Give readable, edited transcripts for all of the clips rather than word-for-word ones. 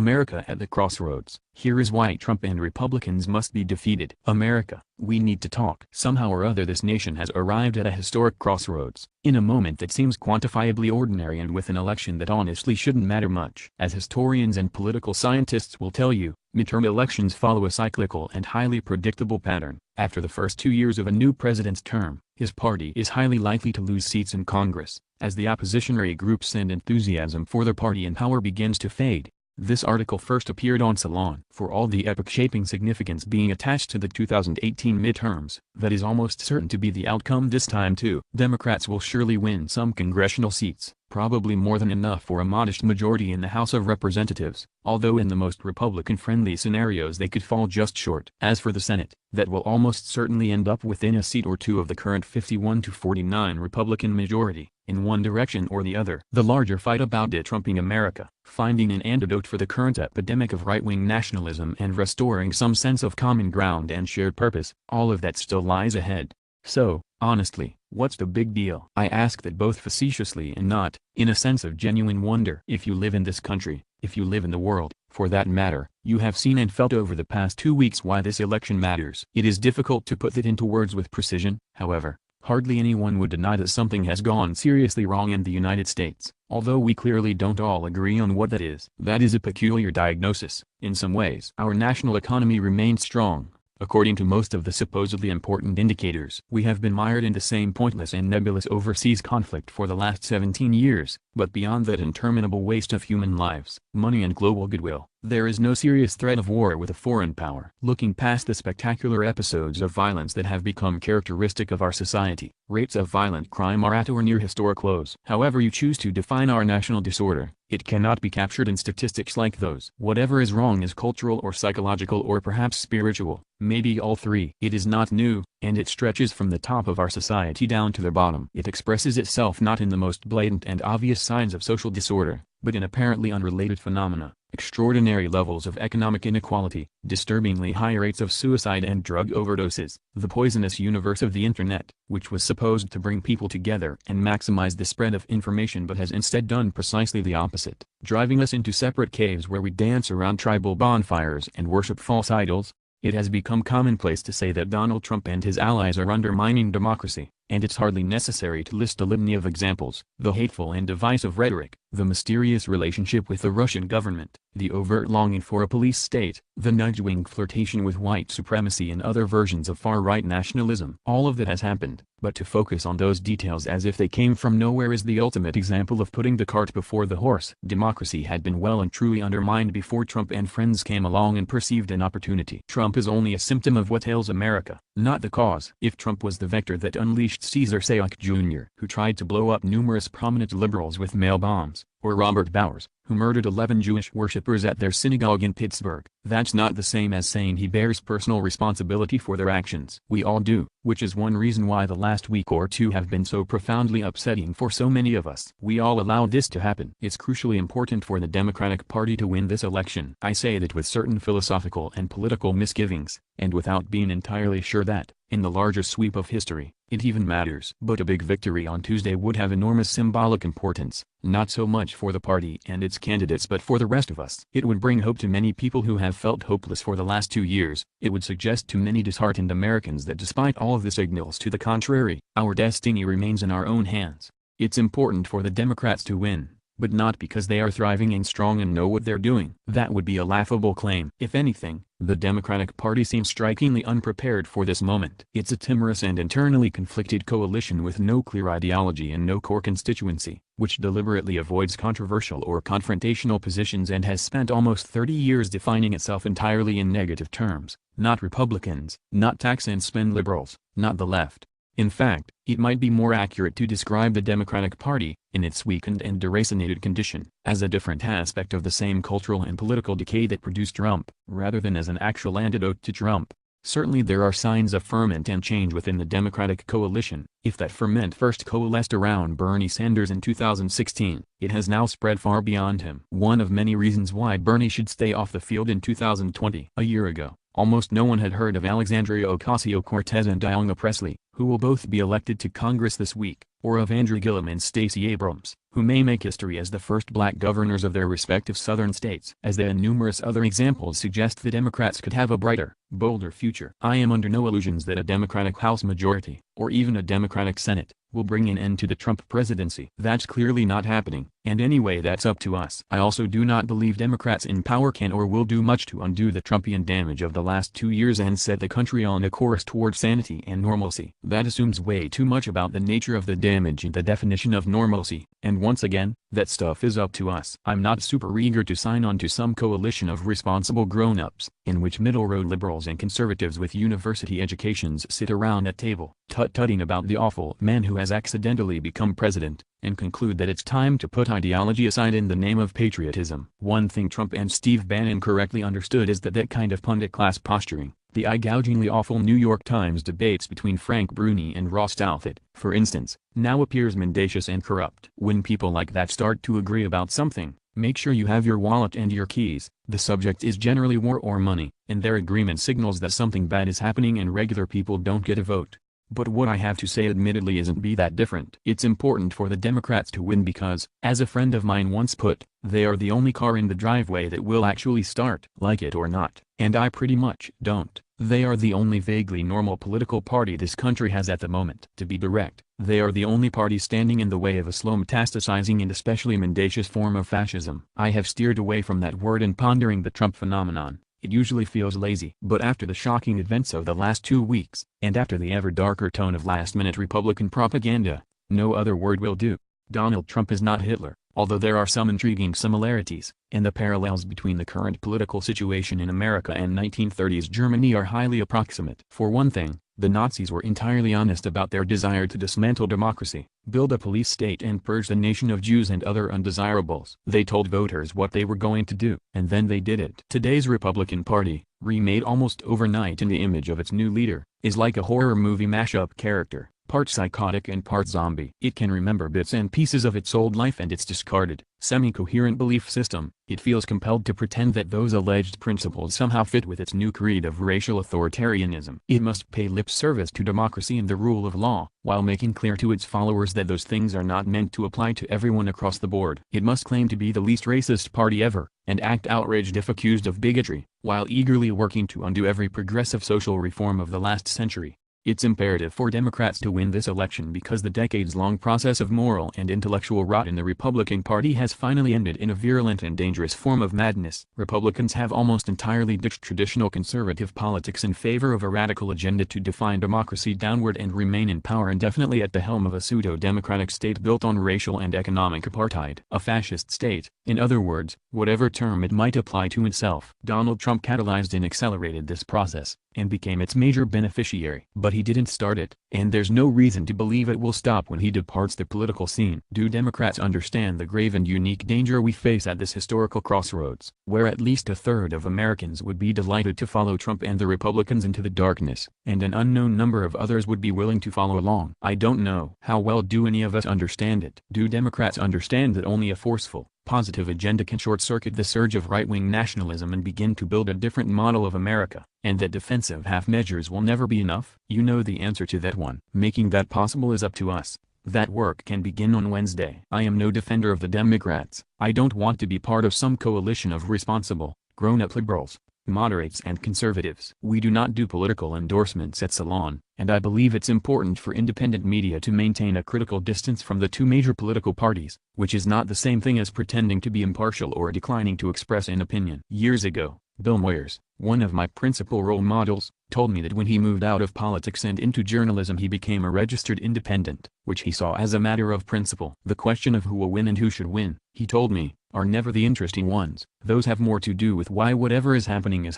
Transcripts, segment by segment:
America at the crossroads. Here is why Trump and Republicans must be defeated. America, we need to talk. Somehow or other this nation has arrived at a historic crossroads, in a moment that seems quantifiably ordinary and with an election that honestly shouldn't matter much. As historians and political scientists will tell you, midterm elections follow a cyclical and highly predictable pattern. After the first 2 years of a new president's term, his party is highly likely to lose seats in Congress, as the oppositionary groups and enthusiasm for their party in power begins to fade. This article first appeared on Salon. For all the epoch-shaping significance being attached to the 2018 midterms, that is almost certain to be the outcome this time too. Democrats will surely win some congressional seats, probably more than enough for a modest majority in the House of Representatives, although in the most Republican-friendly scenarios they could fall just short. As for the Senate, that will almost certainly end up within a seat or two of the current 51-49 Republican majority, in one direction or the other. The larger fight about de-Trumping America, finding an antidote for the current epidemic of right-wing nationalism and restoring some sense of common ground and shared purpose, all of that still lies ahead. So, honestly, what's the big deal? I ask that both facetiously and not, in a sense of genuine wonder. If you live in this country, if you live in the world, for that matter, you have seen and felt over the past 2 weeks why this election matters. It is difficult to put that into words with precision, however. Hardly anyone would deny that something has gone seriously wrong in the United States, although we clearly don't all agree on what that is. That is a peculiar diagnosis. In some ways, our national economy remains strong, according to most of the supposedly important indicators. We have been mired in the same pointless and nebulous overseas conflict for the last 17 years, but beyond that interminable waste of human lives, money and global goodwill, there is no serious threat of war with a foreign power. Looking past the spectacular episodes of violence that have become characteristic of our society, rates of violent crime are at or near historic lows. However you choose to define our national disorder, it cannot be captured in statistics like those. Whatever is wrong is cultural or psychological or perhaps spiritual, maybe all three. It is not new, and it stretches from the top of our society down to the bottom. It expresses itself not in the most blatant and obvious signs of social disorder, but in apparently unrelated phenomena. Extraordinary levels of economic inequality, disturbingly high rates of suicide and drug overdoses, the poisonous universe of the internet, which was supposed to bring people together and maximize the spread of information but has instead done precisely the opposite, driving us into separate caves where we dance around tribal bonfires and worship false idols. It has become commonplace to say that Donald Trump and his allies are undermining democracy, and it's hardly necessary to list a litany of examples. The hateful and divisive rhetoric, the mysterious relationship with the Russian government, the overt longing for a police state, the nudge-wing flirtation with white supremacy and other versions of far-right nationalism. All of that has happened, but to focus on those details as if they came from nowhere is the ultimate example of putting the cart before the horse. Democracy had been well and truly undermined before Trump and friends came along and perceived an opportunity. Trump is only a symptom of what ails America, not the cause. If Trump was the vector that unleashed Caesar Sayoc Jr., who tried to blow up numerous prominent liberals with mail bombs, or Robert Bowers, who murdered 11 Jewish worshippers at their synagogue in Pittsburgh, that's not the same as saying he bears personal responsibility for their actions. We all do, which is one reason why the last week or two have been so profoundly upsetting for so many of us. We all allowed this to happen. It's crucially important for the Democratic Party to win this election. I say that with certain philosophical and political misgivings, and without being entirely sure that, in the larger sweep of history, it even matters. But a big victory on Tuesday would have enormous symbolic importance, not so much for the party and its candidates but for the rest of us. It would bring hope to many people who have felt hopeless for the last 2 years. It would suggest to many disheartened Americans that despite all of the signals to the contrary, our destiny remains in our own hands. It's important for the Democrats to win, but not because they are thriving and strong and know what they're doing. That would be a laughable claim. If anything, the Democratic Party seems strikingly unprepared for this moment. It's a timorous and internally conflicted coalition with no clear ideology and no core constituency, which deliberately avoids controversial or confrontational positions and has spent almost 30 years defining itself entirely in negative terms. Not Republicans, not tax and spend liberals, not the left. In fact, it might be more accurate to describe the Democratic Party, in its weakened and deracinated condition, as a different aspect of the same cultural and political decay that produced Trump, rather than as an actual antidote to Trump. Certainly there are signs of ferment and change within the Democratic coalition. If that ferment first coalesced around Bernie Sanders in 2016, it has now spread far beyond him. One of many reasons why Bernie should stay off the field in 2020. A year ago, almost no one had heard of Alexandria Ocasio-Cortez and Diana Presley, who will both be elected to Congress this week, or of Andrew Gillum and Stacey Abrams, who may make history as the first black governors of their respective southern states. As they and numerous other examples suggest, the Democrats could have a brighter, bolder future. I am under no illusions that a Democratic House majority, or even a Democratic Senate, will bring an end to the Trump presidency. That's clearly not happening, and anyway, that's up to us. I also do not believe Democrats in power can or will do much to undo the Trumpian damage of the last 2 years and set the country on a course toward sanity and normalcy. That assumes way too much about the nature of the damage and the definition of normalcy, and once again, that stuff is up to us. I'm not super eager to sign on to some coalition of responsible grown-ups, in which middle-road liberals and conservatives with university educations sit around a table, tut-tutting about the awful man who has accidentally become president, and conclude that it's time to put ideology aside in the name of patriotism. One thing Trump and Steve Bannon correctly understood is that kind of pundit-class posturing, the eye-gougingly awful New York Times debates between Frank Bruni and Ross Douthat, for instance, now appears mendacious and corrupt. When people like that start to agree about something, make sure you have your wallet and your keys. The subject is generally war or money, and their agreement signals that something bad is happening and regular people don't get a vote. But what I have to say admittedly isn't that different. It's important for the Democrats to win because, as a friend of mine once put, they are the only car in the driveway that will actually start. Like it or not, and I pretty much don't, they are the only vaguely normal political party this country has at the moment. To be direct, they are the only party standing in the way of a slow metastasizing and especially mendacious form of fascism. I have steered away from that word in pondering the Trump phenomenon. It usually feels lazy. But after the shocking events of the last 2 weeks, and after the ever darker tone of last-minute Republican propaganda, no other word will do. Donald Trump is not Hitler, although there are some intriguing similarities, and the parallels between the current political situation in America and 1930s Germany are highly approximate. For one thing, the Nazis were entirely honest about their desire to dismantle democracy, build a police state and purge the nation of Jews and other undesirables. They told voters what they were going to do, and then they did it. Today's Republican Party, remade almost overnight in the image of its new leader, is like a horror movie mashup character, part psychotic and part zombie. It can remember bits and pieces of its old life and its discarded, semi-coherent belief system. It feels compelled to pretend that those alleged principles somehow fit with its new creed of racial authoritarianism. It must pay lip service to democracy and the rule of law, while making clear to its followers that those things are not meant to apply to everyone across the board. It must claim to be the least racist party ever, and act outraged if accused of bigotry, while eagerly working to undo every progressive social reform of the last century. It's imperative for Democrats to win this election because the decades-long process of moral and intellectual rot in the Republican Party has finally ended in a virulent and dangerous form of madness. Republicans have almost entirely ditched traditional conservative politics in favor of a radical agenda to define democracy downward and remain in power indefinitely at the helm of a pseudo-democratic state built on racial and economic apartheid. A fascist state, in other words, whatever term it might apply to itself. Donald Trump catalyzed and accelerated this process, and became its major beneficiary. But he didn't start it, and there's no reason to believe it will stop when he departs the political scene. Do Democrats understand the grave and unique danger we face at this historical crossroads, where at least a third of Americans would be delighted to follow Trump and the Republicans into the darkness, and an unknown number of others would be willing to follow along? I don't know. How well do any of us understand it? Do Democrats understand that only a forceful, positive agenda can short-circuit the surge of right-wing nationalism and begin to build a different model of America, and that defensive half measures will never be enough? You know the answer to that one. Making that possible is up to us. That work can begin on Wednesday. I am no defender of the Democrats. I don't want to be part of some coalition of responsible, grown-up liberals, moderates and conservatives. We do not do political endorsements at Salon, and I believe it's important for independent media to maintain a critical distance from the two major political parties, which is not the same thing as pretending to be impartial or declining to express an opinion. Years ago, Bill Moyers, one of my principal role models, told me that when he moved out of politics and into journalism he became a registered independent, which he saw as a matter of principle. The question of who will win and who should win, he told me, are never the interesting ones. Those have more to do with why whatever is happening,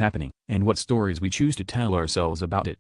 and what stories we choose to tell ourselves about it.